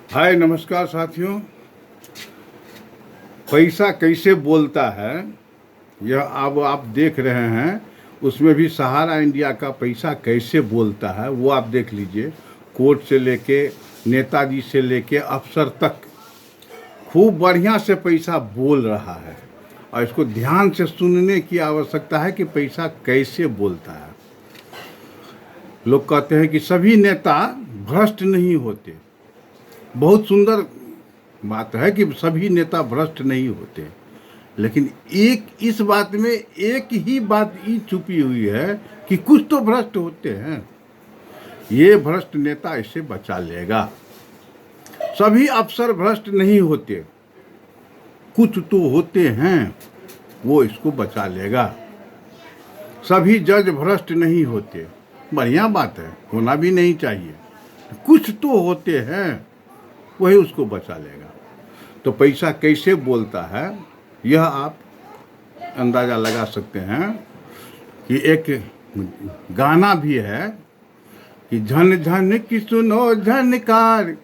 हाय नमस्कार साथियों। पैसा कैसे बोलता है यह अब आप देख रहे हैं। उसमें भी सहारा इंडिया का पैसा कैसे बोलता है वो आप देख लीजिए। कोर्ट से लेके नेताजी से लेके अफसर तक खूब बढ़िया से पैसा बोल रहा है और इसको ध्यान से सुनने की आवश्यकता है कि पैसा कैसे बोलता है। लोग कहते हैं कि सभी नेता भ्रष्ट नहीं होते। बहुत सुंदर बात है कि सभी नेता भ्रष्ट नहीं होते, लेकिन एक इस बात में एक ही बात ही छुपी हुई है कि कुछ तो भ्रष्ट होते हैं। ये भ्रष्ट नेता इसे बचा लेगा। सभी अफसर भ्रष्ट नहीं होते, कुछ तो होते हैं, वो इसको बचा लेगा। सभी जज भ्रष्ट नहीं होते, बढ़िया बात है, होना भी नहीं चाहिए। कुछ तो होते हैं, वही उसको बचा लेगा। तो पैसा कैसे बोलता है यह आप अंदाज़ा लगा सकते हैं कि एक गाना भी है कि झन झन की सुनो झनकार,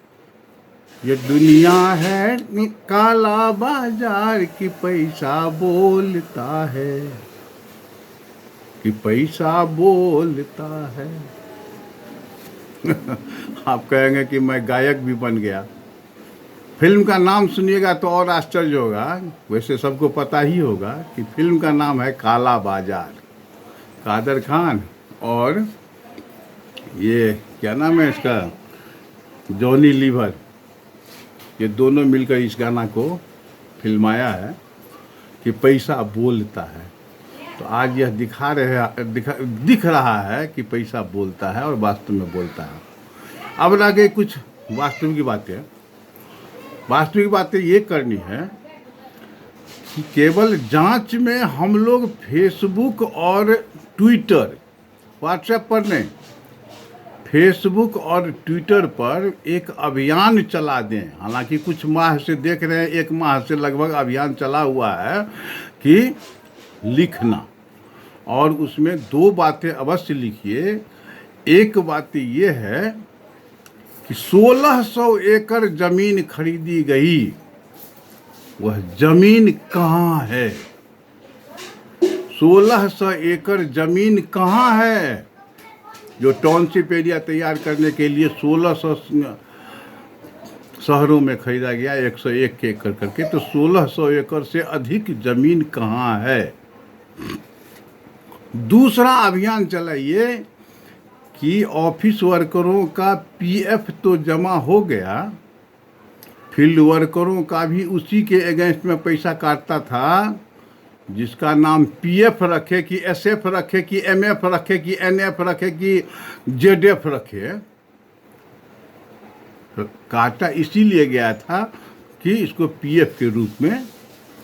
ये दुनिया है काला बाजार की पैसा बोलता है, कि पैसा बोलता है। आप कहेंगे कि मैं गायक भी बन गया। फिल्म का नाम सुनिएगा तो और आश्चर्य होगा। वैसे सबको पता ही होगा कि फिल्म का नाम है काला बाजार। कादर खान और ये क्या नाम है इसका, जॉनी लीवर, ये दोनों मिलकर इस गाना को फिल्माया है कि पैसा बोलता है। तो आज यह दिख रहा है कि पैसा बोलता है और वास्तव में बोलता है। अब आगे कुछ वास्तविक बातें ये करनी है कि केवल जांच में हम लोग फेसबुक और ट्विटर, व्हाट्सएप पर नहीं, फेसबुक और ट्विटर पर एक अभियान चला दें। हालांकि कुछ माह से देख रहे हैं, 1 माह से लगभग अभियान चला हुआ है कि लिखना, और उसमें 2 बातें अवश्य लिखिए। एक बात ये है कि 1600 एकड़ जमीन खरीदी गई, वह जमीन कहाँ है? 1600 एकड़ जमीन कहाँ है? जो टाउनशिप एरिया तैयार करने के लिए 1600 शहरों में खरीदा गया 101 एकड़ करके, तो 1600 एकड़ से अधिक जमीन कहाँ है? दूसरा अभियान चलाइए कि ऑफिस वर्करों का पीएफ तो जमा हो गया, फील्ड वर्करों का भी उसी के अगेंस्ट में पैसा काटता था, जिसका नाम पीएफ रखे कि एसएफ रखे कि एमएफ रखे कि एनएफ रखे कि जेडएफ रखे, तो काटा इसीलिए गया था कि इसको पीएफ के रूप में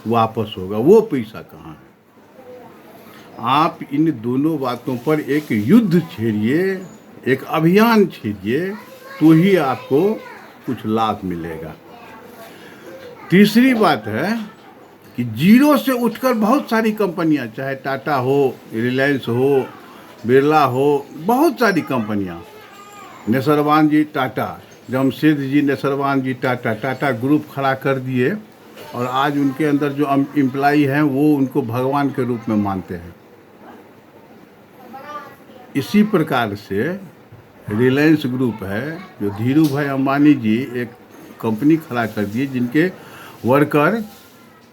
वापस होगा। वो पैसा कहाँ है? आप इन दोनों बातों पर एक युद्ध छेड़िए, एक अभियान छेड़िए, तो ही आपको कुछ लाभ मिलेगा। तीसरी बात है कि जीरो से उठकर बहुत सारी कंपनियां, चाहे टाटा हो, रिलायंस हो, बिरला हो, बहुत सारी कंपनियां, नेसरवान जी टाटा, जमशेद जी नेसरवान जी टाटा ग्रुप खड़ा कर दिए, और आज उनके अंदर जो एम्प्लॉई हैं वो उनको भगवान के रूप में मानते हैं। इसी प्रकार से रिलायंस ग्रुप है, जो धीरू भाई अंबानी जी एक कंपनी खड़ा कर दिए, जिनके वर्कर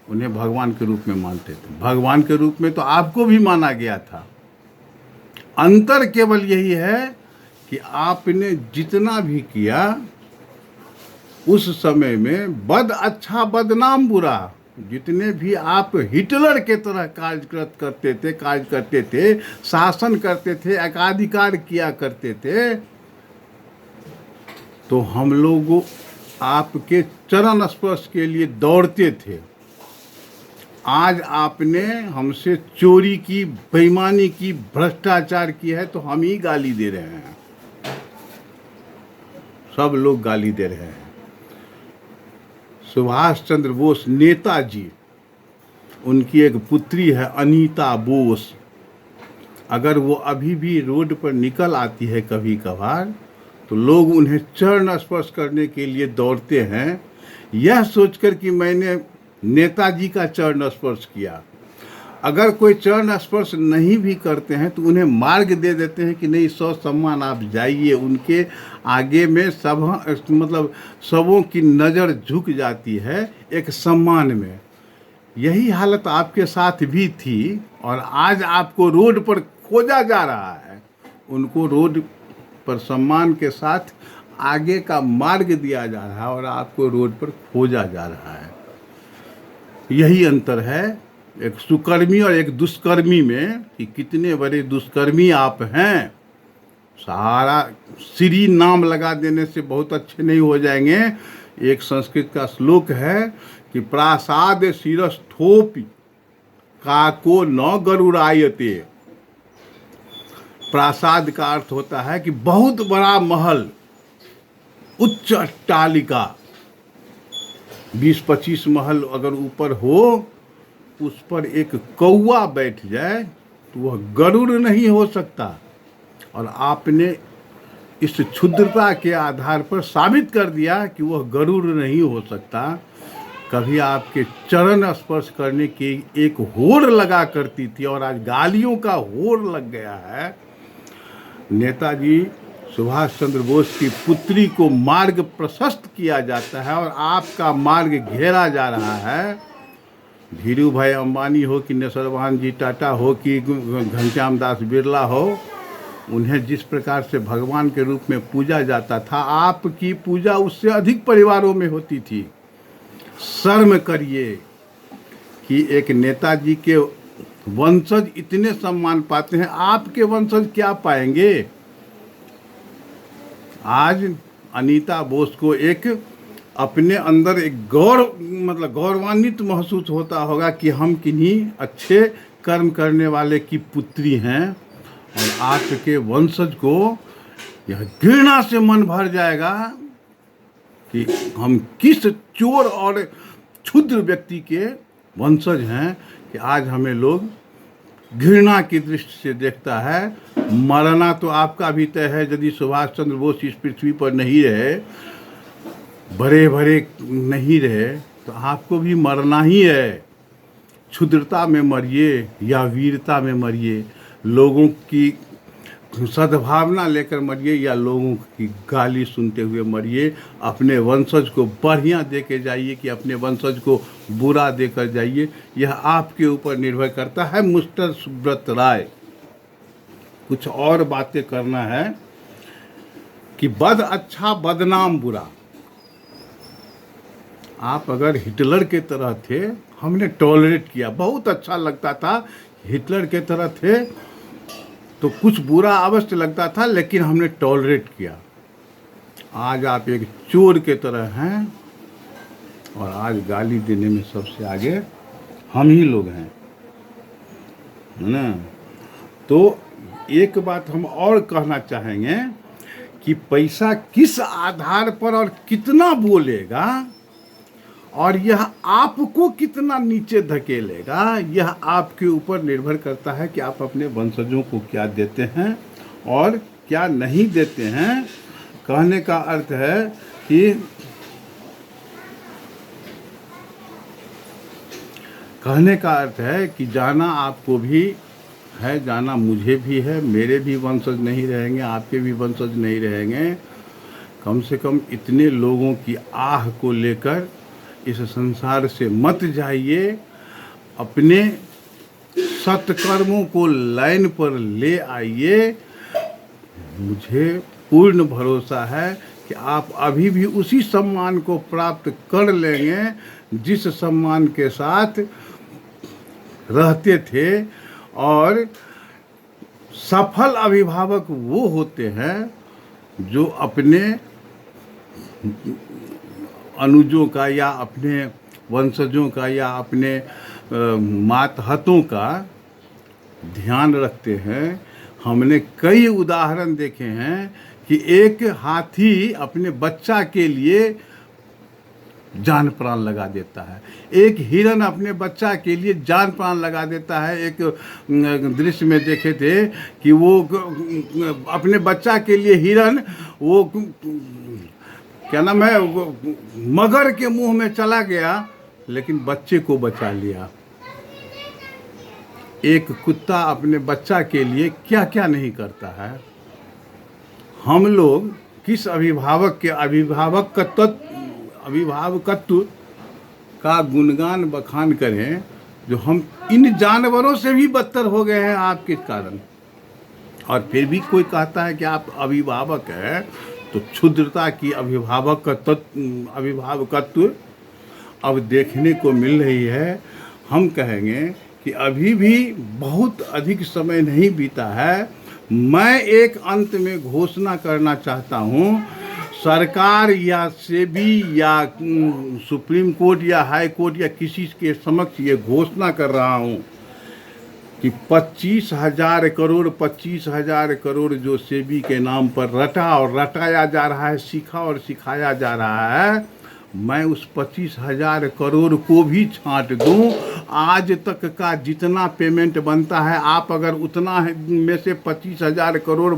उन्हें भगवान के रूप में मानते थे। भगवान के रूप में तो आपको भी माना गया था। अंतर केवल यही है कि आपने जितना भी किया उस समय में बद अच्छा बदनाम बुरा, जितने भी आप हिटलर के तरह कार्य करते थे, शासन करते थे, एकाधिकार किया करते थे, तो हम लोग आपके चरण स्पर्श के लिए दौड़ते थे। आज आपने हमसे चोरी की, बेईमानी की, भ्रष्टाचार की है, तो हम ही गाली दे रहे हैं। सब लोग गाली दे रहे हैं। सुभाष चंद्र बोस नेताजी, उनकी एक पुत्री है अनीता बोस, अगर वो अभी भी रोड पर निकल आती है कभी कभार, तो लोग उन्हें चरण स्पर्श करने के लिए दौड़ते हैं, यह सोचकर कि मैंने नेताजी का चरण स्पर्श किया। अगर कोई चरण स्पर्श नहीं भी करते हैं तो उन्हें मार्ग दे देते हैं कि नहीं, सौ सम्मान आप जाइए। उनके आगे में सबों की नज़र झुक जाती है एक सम्मान में। यही हालत आपके साथ भी थी और आज आपको रोड पर खोजा जा रहा है। उनको रोड पर सम्मान के साथ आगे का मार्ग दिया जा रहा है और आपको रोड पर खोजा जा रहा है। यही अंतर है एक सुकर्मी और एक दुष्कर्मी में, कि कितने बड़े दुष्कर्मी आप हैं। सारा श्री नाम लगा देने से बहुत अच्छे नहीं हो जाएंगे। एक संस्कृत का श्लोक है कि प्रासाद शिरस्थोपि काको न गरुड़ायते। प्रासाद का अर्थ होता है कि बहुत बड़ा महल, उच्च अट्टालिका, 20-25 महल अगर ऊपर हो, उस पर एक कौवा बैठ जाए तो वह गरुड़ नहीं हो सकता। और आपने इस क्षुद्रता के आधार पर साबित कर दिया कि वह गरुड़ नहीं हो सकता। कभी आपके चरण स्पर्श करने की एक होड़ लगा करती थी और आज गालियों का होड़ लग गया है। नेताजी सुभाष चंद्र बोस की पुत्री को मार्ग प्रशस्त किया जाता है और आपका मार्ग घेरा जा रहा है। धीरू भाई अंबानी हो कि नसरवान जी टाटा हो कि घनश्याम दास बिरला हो, उन्हें जिस प्रकार से भगवान के रूप में पूजा जाता था, आपकी पूजा उससे अधिक परिवारों में होती थी। शर्म करिए कि एक नेताजी के वंशज इतने सम्मान पाते हैं, आपके वंशज क्या पाएंगे। आज अनीता बोस को एक अपने अंदर एक गौरवान्वित महसूस होता होगा कि हम किन्हीं अच्छे कर्म करने वाले की पुत्री हैं। और आपके वंशज को यह घृणा से मन भर जाएगा कि हम किस चोर और क्षुद्र व्यक्ति के वंशज हैं कि आज हमें लोग घृणा की दृष्टि से देखता है। मरना तो आपका भी तय है। यदि सुभाष चंद्र बोस इस पृथ्वी पर नहीं रहे, बड़े बड़े नहीं रहे, तो आपको भी मरना ही है। क्षुद्रता में मरिए या वीरता में मरिए, लोगों की सद्भावना लेकर मरिए या लोगों की गाली सुनते हुए मरिए। अपने वंशज को बढ़िया दे के जाइए कि अपने वंशज को बुरा देकर जाइए, यह आपके ऊपर निर्भर करता है। मिस्टर सुब्रत राय, कुछ और बातें करना है कि बद अच्छा बदनाम बुरा। आप अगर हिटलर के तरह थे, हमने टॉलरेट किया, बहुत अच्छा लगता था। हिटलर के तरह थे तो कुछ बुरा अवश्य लगता था, लेकिन हमने टॉलरेट किया। आज आप एक चोर के तरह हैं और आज गाली देने में सबसे आगे हम ही लोग हैं, है ना। तो एक बात हम और कहना चाहेंगे कि पैसा किस आधार पर और कितना बोलेगा और यह आपको कितना नीचे धकेलेगा, यह आपके ऊपर निर्भर करता है कि आप अपने वंशजों को क्या देते हैं और क्या नहीं देते हैं। कहने का अर्थ है कि जाना आपको भी है, जाना मुझे भी है। मेरे भी वंशज नहीं रहेंगे, आपके भी वंशज नहीं रहेंगे। कम से कम इतने लोगों की आह को लेकर इस संसार से मत जाइए। अपने सत्कर्मों को लाइन पर ले आइए। मुझे पूर्ण भरोसा है कि आप अभी भी उसी सम्मान को प्राप्त कर लेंगे जिस सम्मान के साथ रहते थे। और सफल अभिभावक वो होते हैं जो अपने अनुजों का या अपने वंशजों का या अपने मातहतों का ध्यान रखते हैं। हमने कई उदाहरण देखे हैं कि एक हाथी अपने बच्चा के लिए जान प्राण लगा देता है। एक हिरन अपने बच्चा के लिए जान प्राण लगा देता है। एक दृश्य में देखे थे कि वो अपने बच्चा के लिए हिरन वो क्या नाम है मगर के मुंह में चला गया, लेकिन बच्चे को बचा लिया। एक कुत्ता अपने बच्चा के लिए क्या क्या नहीं करता है। हम लोग किस अभिभावकत्व का गुणगान बखान करें जो हम इन जानवरों से भी बदतर हो गए हैं आपके कारण। और फिर भी कोई कहता है कि आप अभिभावक हैं, तो क्षुद्रता की अभिभावकत्व अब देखने को मिल रही है। हम कहेंगे कि अभी भी बहुत अधिक समय नहीं बीता है। मैं एक अंत में घोषणा करना चाहता हूँ, सरकार या सेबी या सुप्रीम कोर्ट या हाई कोर्ट या किसी के समक्ष ये घोषणा कर रहा हूँ कि 25,000 करोड़ जो सेबी के नाम पर रटा और रटाया जा रहा है, सीखा और सिखाया जा रहा है, मैं उस 25,000 करोड़ को भी छांट दूं। आज तक का जितना पेमेंट बनता है, आप अगर उतना में से 25,000 करोड़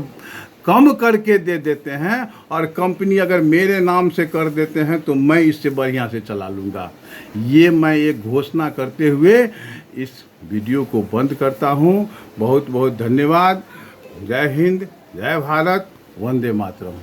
कम करके दे देते हैं और कंपनी अगर मेरे नाम से कर देते हैं, तो मैं इससे बढ़िया से चला लूँगा। ये मैं एक घोषणा करते हुए इस वीडियो को बंद करता हूँ। बहुत बहुत धन्यवाद। जय हिंद, जय भारत, वंदे मातरम।